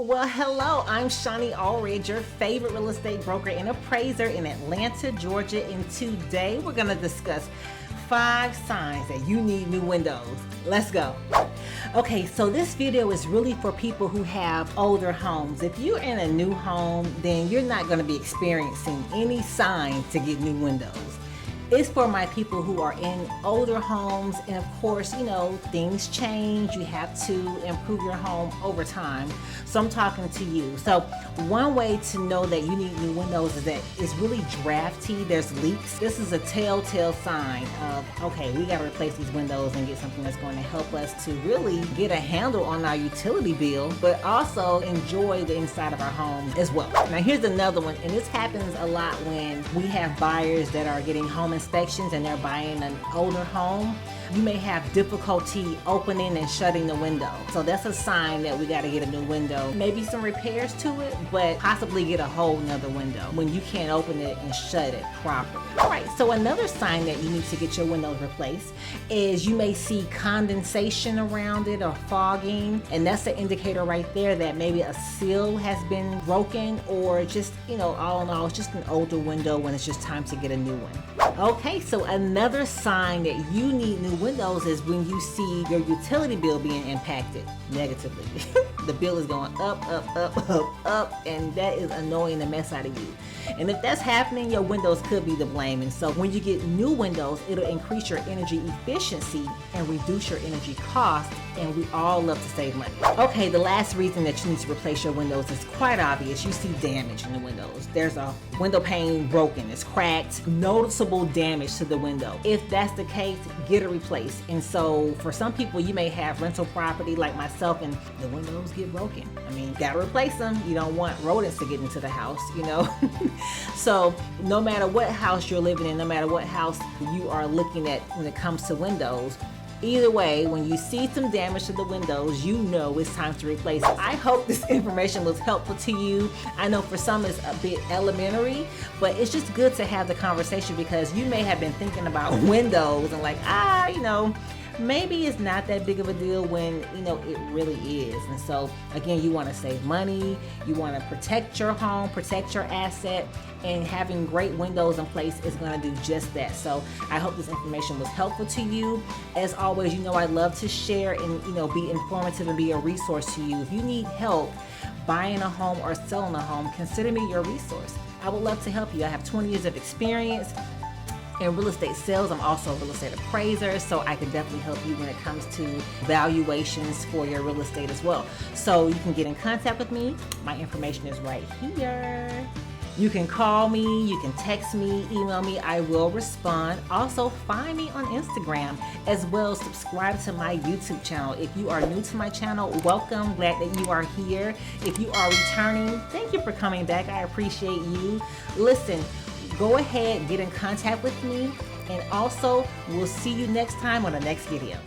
Well, hello, I'm Shonnie Alridge, your favorite real estate broker and appraiser in Atlanta, Georgia, and today we're going to discuss 5 signs that you need new windows. Let's go. Okay, so this video is really for people who have older homes. If you're in a new home, then you're not going to be experiencing any signs to get new windows. It's for my people who are in older homes, and of course, you know, things change. You have to improve your home over time. So I'm talking to you. So one way to know that you need new windows is that it's really drafty. There's leaks. This is a telltale sign of, okay, we got to replace these windows and get something that's going to help us to really get a handle on our utility bill, but also enjoy the inside of our home as well. Now here's another one, and this happens a lot when we have buyers that are getting home inspections and they're buying an older home. You may have difficulty opening and shutting the window. So that's a sign that we got to get a new window. Maybe some repairs to it, but possibly get a whole nother window when you can't open it and shut it properly. All right, so another sign that you need to get your windows replaced is you may see condensation around it or fogging, and that's an indicator right there that maybe a seal has been broken, or just, you know, all in all, it's just an older window when it's just time to get a new one. Okay, so another sign that you need new windows is when you see your utility bill being impacted negatively. The bill is going up, and that is annoying the mess out of you. And if that's happening, your windows could be to blame. And so when you get new windows, it'll increase your energy efficiency and reduce your energy cost, and we all love to save money. Okay, the last reason that you need to replace your windows is quite obvious. You see damage in the windows. There's a window pane broken, it's cracked, noticeable damage to the window. If that's the case, get it replaced. And so for some people, you may have rental property like myself, and the windows get broken. I mean, gotta replace them. You don't want rodents to get into the house, you know. So no matter what house you're living in, no matter what house you are looking at when it comes to windows, either way, when you see some damage to the windows, you know it's time to replace it. I hope this information was helpful to you. I know for some it's a bit elementary, but it's just good to have the conversation, because you may have been thinking about windows and like, you know, maybe it's not that big of a deal when, you know, it really is. And so again, you want to save money, you want to protect your home, protect your asset, and having great windows in place is going to do just that. So I hope this information was helpful to you. As always, you know, I love to share and, you know, be informative and be a resource to you. If you need help buying a home or selling a home, consider me your resource. I would love to help you. I have 20 years of experience in real estate sales. I'm also a real estate appraiser, so I can definitely help you when it comes to valuations for your real estate as well. So you can get in contact with me. My information is right here. You can call me, you can text me, email me, I will respond. Also, find me on Instagram, as well as subscribe to my YouTube channel. If you are new to my channel, welcome, glad that you are here. If you are returning, thank you for coming back, I appreciate you. Listen, go ahead, get in contact with me, and also we'll see you next time on the next video.